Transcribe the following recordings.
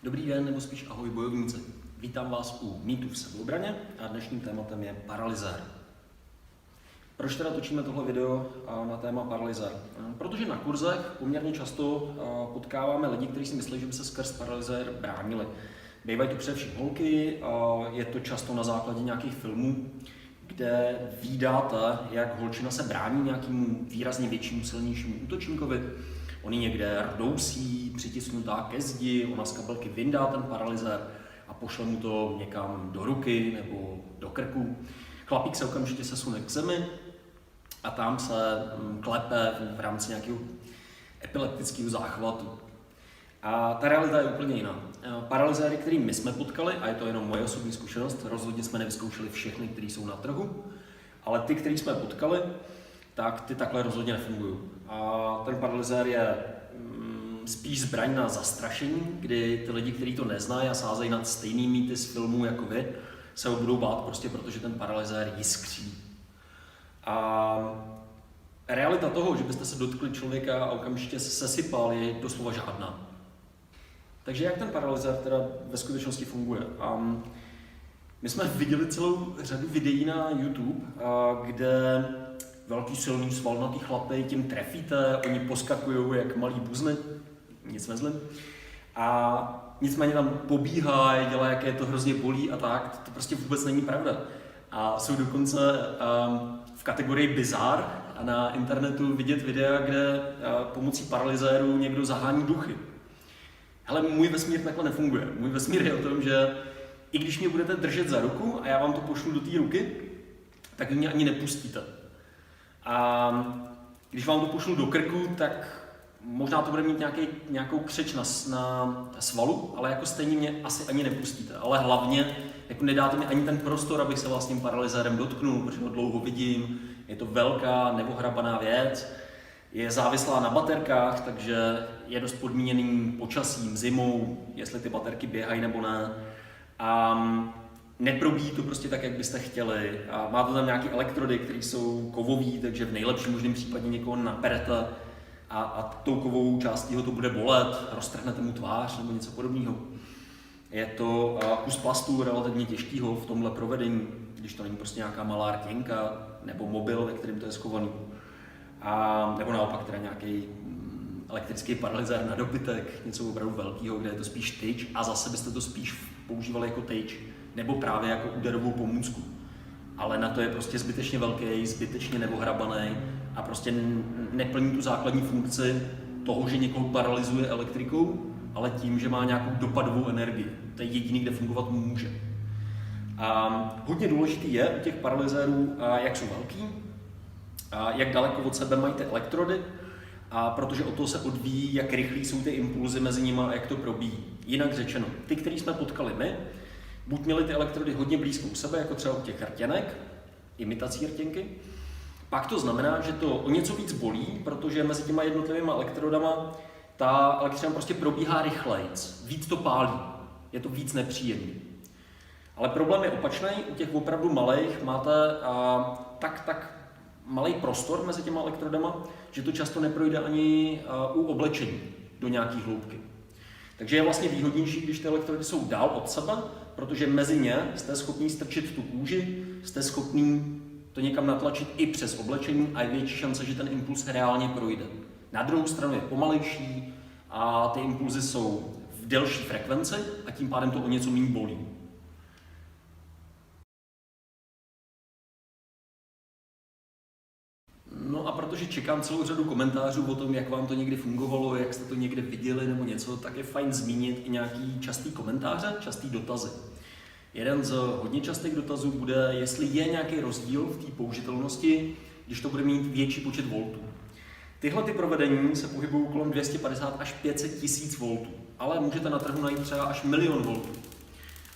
Dobrý den, nebo spíš ahoj bojovníci. Vítám vás u mýtů v sebeobraně a dnešním tématem je paralyzér. Proč teda točíme tohle video na téma paralyzér? Protože na kurzech poměrně často potkáváme lidi, kteří si myslí, že by se skrz paralyzér bránili. Bývají to především holky, je to často na základě nějakých filmů, kde vídáte, jak holčina se brání nějakému výrazně většímu, silnějšímu útočníkovi. Oni někde rdousí, přitisnutá ke zdi, ona z kabelky vyndá ten paralyzér a pošle mu to někam do ruky nebo do krku. Chlapík se okamžitě sesune k zemi a tam se klepe v rámci nějakého epileptického záchvatu. A ta realita je úplně jiná. Paralyzéry, který my jsme potkali, a je to jenom moje osobní zkušenost, rozhodně jsme nevyzkoušeli všechny, které jsou na trhu, ale ty, který jsme potkali, tak ty takhle rozhodně nefungují. A ten paralyzér je spíš zbraň na zastrašení, kdy ty lidi, kteří to neznají a sázejí na stejný mýty z filmů jako vy, se ho budou bát prostě protože ten paralyzér jiskří. A realita toho, že byste se dotkli člověka a okamžitě se sesypal, je doslova žádná. Takže jak ten paralyzér teda ve skutečnosti funguje? My jsme viděli celou řadu videí na YouTube, kde velký silný svalnatý chlapy, tím trefíte, oni poskakují jak malý buzny, nic nezlým. A nicméně tam pobíhají, dělají, jaké to hrozně bolí a tak, to prostě vůbec není pravda. A jsou dokonce v kategorii bizar a na internetu vidět videa, kde pomocí paralyzéru někdo zahání duchy. Hele, můj vesmír takhle nefunguje. Můj vesmír je o tom, že i když mě budete držet za ruku a já vám to pošlu do té ruky, tak vy mě ani nepustíte. A když vám to pošlu do krku, tak možná to bude mít nějakou křeč na svalu, ale jako stejně mě asi ani nepustíte. Ale hlavně jako nedáte mi ani ten prostor, abych se vlastně paralyzérem dotknul, protože ho dlouho vidím. Je to velká, neohrabaná věc. Je závislá na baterkách, takže je dost podmíněným počasím, zimou, jestli ty baterky běhají nebo ne. A neprobíjí to prostě tak, jak byste chtěli. A má to tam nějaké elektrody, které jsou kovový, takže v nejlepším možném případě někoho naperete a tou kovovou částí ho to bude bolet, roztrhnete mu tvář nebo něco podobného. Je to kus plastu relativně těžkýho v tomhle provedení, když to není prostě nějaká malá rtěnka nebo mobil, ve kterém to je schovaný. A nebo naopak teda nějaký elektrický paralyzér na dobytek, něco opravdu velkého, kde je to spíš tyč a zase byste to spíš používali jako tyč nebo právě jako úderovou pomůcku. Ale na to je prostě zbytečně velký, zbytečně neohrabaný a prostě neplní tu základní funkci toho, že někoho paralyzuje elektrikou, ale tím, že má nějakou dopadovou energii. To je jediný, kde fungovat může. A hodně důležitý je u těch paralyzérů, jak jsou velký, jak daleko od sebe mají ty elektrody, a protože o to se odvíjí, jak rychlý jsou ty impulzy mezi nimi a jak to probíjí. Jinak řečeno, ty, který jsme potkali my, buď měli ty elektrody hodně blízko u sebe, jako třeba u těch rtěnek, imitací rtěnky, pak to znamená, že to o něco víc bolí, protože mezi těma jednotlivými elektrodama ta elektřina prostě probíhá rychlejc, víc to pálí, je to víc nepříjemný. Ale problém je opačný, u těch opravdu malých máte tak malý prostor mezi těma elektrodama, že to často neprojde ani u oblečení do nějaký hloubky. Takže je vlastně výhodnější, když ty elektrody jsou dál od sebe, protože mezi ně jste schopný strčit tu kůži, jste schopný to někam natlačit i přes oblečení a je větší šance, že ten impuls reálně projde. Na druhou stranu je pomalejší a ty impulzy jsou v delší frekvenci a tím pádem to o něco méně bolí. No a protože čekám celou řadu komentářů o tom, jak vám to někdy fungovalo, jak jste to někde viděli nebo něco, tak je fajn zmínit i nějaký častý komentáře, častý dotazy. Jeden z hodně častých dotazů bude, jestli je nějaký rozdíl v té použitelnosti, když to bude mít větší počet voltů. Tyhle ty provedení se pohybují kolem 250 až 500 tisíc voltů, ale můžete na trhu najít třeba až 1 000 000 voltů.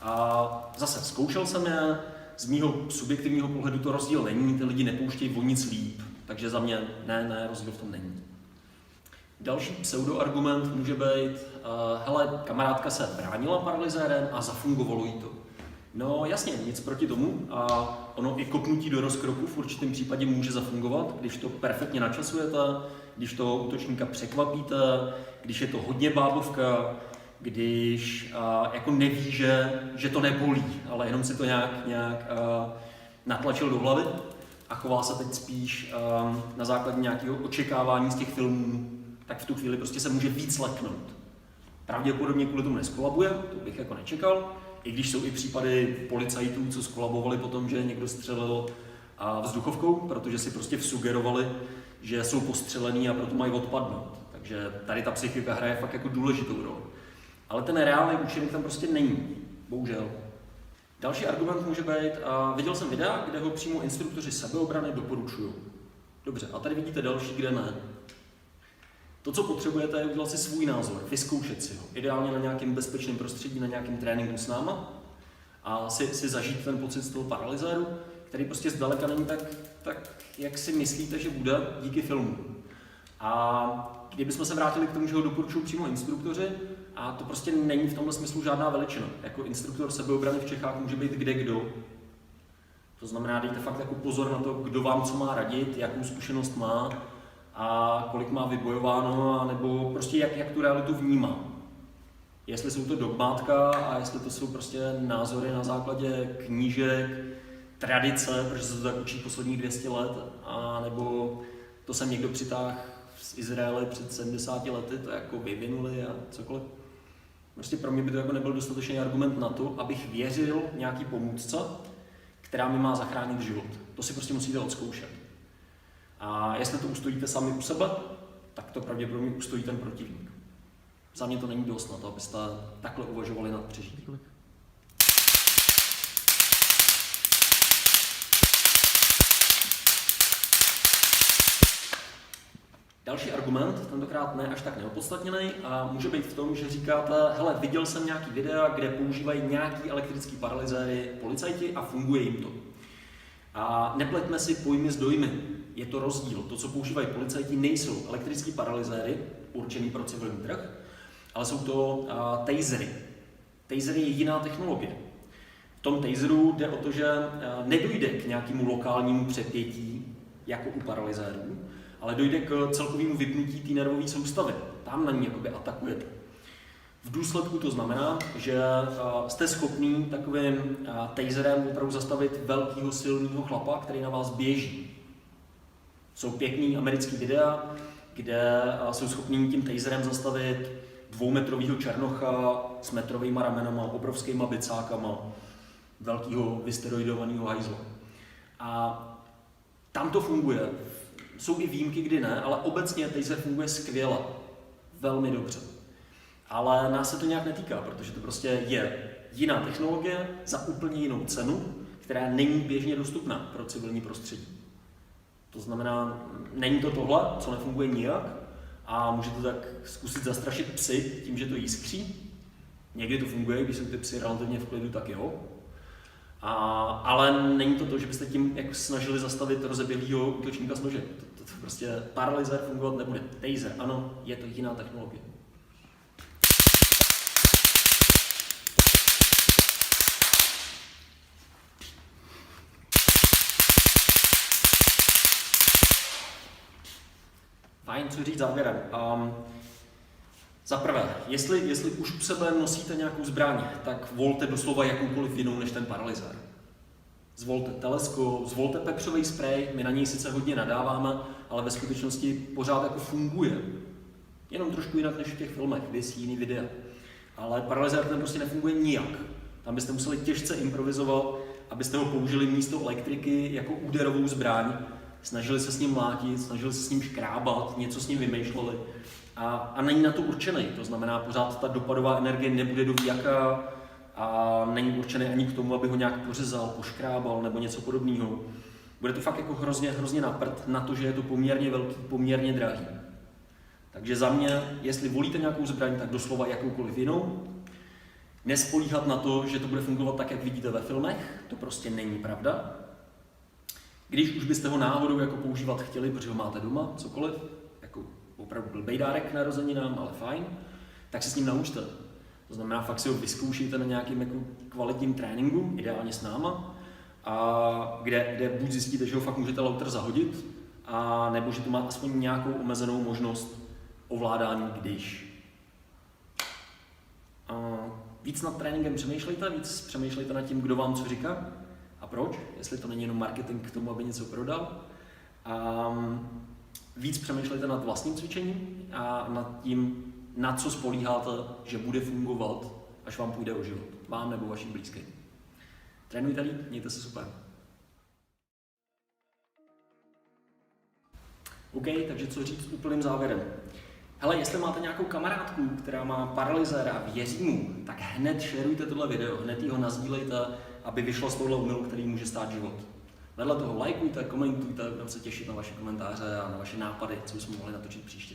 A zase zkoušel jsem je, z mýho subjektivního pohledu to rozdíl není, ty lidi nepouštějí o nic líp, takže za mě ne, rozdíl v tom není. Další pseudoargument může být, hele, kamarádka se bránila paralyzérem a zafungovalo jí to. No jasně, nic proti tomu a ono i kopnutí do rozkroku v určitém případě může zafungovat, když to perfektně načasujete, když toho útočníka překvapíte, když je to hodně bábovka, když jako neví, že to nebolí, ale jenom si to nějak natlačil do hlavy a chová se teď spíš na základě nějakého očekávání z těch filmů, tak v tu chvíli prostě se může víc leknout. Pravděpodobně kvůli tomu neskolabuje, to bych jako nečekal, i když jsou i případy policajtů, co skolabovali po tom, že někdo střelil vzduchovkou, protože si prostě vsugerovali, že jsou postřelení a proto mají odpadnout. Takže tady ta psychika hraje fakt jako důležitou roli. Ale ten reálný účinek tam prostě není, bohužel. Další argument může být, viděl jsem videa, kde ho přímo instruktoři sebeobrany doporučují. Dobře, a tady vidíte další, kde ne. To, co potřebujete, je udělat si svůj názor, vyzkoušet si ho. Ideálně na nějakém bezpečném prostředí, na nějakém tréninku s náma a si zažít ten pocit z toho paralyzéru, který prostě zdaleka není tak, jak si myslíte, že bude díky filmu. A kdybychom se vrátili k tomu, že ho doporučují přímo instruktoři, a to prostě není v tomhle smyslu žádná veličina. Jako instruktor sebeobrany v Čechách může být kdo. To znamená, dejte fakt jako pozor na to, kdo vám co má radit, jakou zkušenost má a kolik má vybojováno, nebo prostě jak tu realitu vnímá. Jestli jsou to dogmátka a jestli to jsou prostě názory na základě knížek, tradice, protože se to tak učí posledních 200 let, a nebo to sem někdo přitáhl z Izraele před 70 lety, to jako vyvinuli a cokoliv. Prostě pro mě by to jako nebyl dostatečný argument na to, abych věřil nějaký pomůcce, která mi má zachránit život. To si prostě musíte odzkoušet. A jestli to ustojíte sami u sebe, tak to pravděpodobně ustojí ten protivník. Za mě to není dost na to, abyste takhle uvažovali nad přežitím. Další argument, tentokrát ne až tak neopodstatněný, a může být v tom, že říkáte, hele, viděl jsem nějaký videa, kde používají nějaký elektrický paralyzéry policajti a funguje jim to. A nepleťme si pojmy s dojmy. Je to rozdíl. To, co používají policajti, nejsou elektrický paralyzéry, určený pro civilní trh, ale jsou to tasery. Tasery je jiná technologie. V tom taseru jde o to, že nedojde k nějakému lokálnímu přepětí, jako u paralyzérů, ale dojde k celkovému vypnutí té nervové soustavy. Tam na ní jakoby atakujete. V důsledku to znamená, že jste schopný takovým taserem opravdu zastavit velkého silného chlapa, který na vás běží. Jsou pěkný americký videa, kde jsou schopní tím taserem zastavit 2metrového černocha s metrovýma ramenama, obrovskýma bicákama, velkého vysteroidovaného hajzla. A tam to funguje. Jsou i výjimky, kdy ne, ale obecně taser funguje skvěle, velmi dobře. Ale nás se to nějak netýká, protože to prostě je jiná technologie za úplně jinou cenu, která není běžně dostupná pro civilní prostředí. To znamená, není to tohle, co nefunguje nijak, a můžete tak zkusit zastrašit psy tím, že to jiskří. Někdy to funguje, když jsou ty psy relativně v klidu, tak jo. Ale není to to, že byste tím jako snažili zastavit rozeběhlýho útočníka s nožem. To prostě paralyzér fungovat nebude. Taser, ano, je to jiná technologie. Fajn, co říct závěrem. Za prvé, jestli už u sebe nosíte nějakou zbraň, tak volte doslova jakoukoliv jinou než ten paralyzér. Zvolte teleskop, zvolte pepřový sprej, my na něj sice hodně nadáváme, ale ve skutečnosti pořád jako funguje. Jenom trošku jinak než v těch filmech, vys jiný videa. Ale paralyzér ten prostě nefunguje nijak. Tam byste museli těžce improvizovat, abyste ho použili místo elektriky jako úderovou zbraň. Snažili se s ním mlátit, snažili se s ním škrábat, něco s ním vymýšleli. A není na to určený, to znamená, pořád ta dopadová energie nebude do výjaka a není určený ani k tomu, aby ho nějak pořezal, poškrábal nebo něco podobného. Bude to fakt jako hrozně na prd na to, že je to poměrně velký, poměrně drahý. Takže za mě, jestli volíte nějakou zbraň, tak doslova jakoukoliv jinou. Nespolíhat na to, že to bude fungovat tak, jak vidíte ve filmech, to prostě není pravda. Když už byste ho náhodou jako používat chtěli, protože ho máte doma, cokoliv, jako opravdu blbej dárek k narozeninám, ale fajn, tak se s ním naučte. To znamená, fakt si ho vyzkoušejte na nějakým jako kvalitním tréninku, ideálně s náma, a kde buď zjistíte, že ho fakt můžete lauter zahodit, a nebo že to má aspoň nějakou omezenou možnost ovládání, když. Víc nad tréninkem přemýšlejte, víc přemýšlejte nad tím, kdo vám co říká a proč, jestli to není jenom marketing k tomu, aby něco prodal. A víc přemýšlejte nad vlastním cvičením a nad tím, na co spolíháte, že bude fungovat, až vám půjde o život, vám nebo vašim blízkým. Trénujte líp, mějte se super. OK, takže co říct úplným závěrem. Hele, jestli máte nějakou kamarádku, která má paralyzér a věří mu, tak hned šerujte tohle video, hned ho nazdílejte, aby vyšlo z tohle omylu, který může stát život. Vedle toho lajkujte, komentujte, budeme se těšit na vaše komentáře a na vaše nápady, co bychom mohli natočit příště.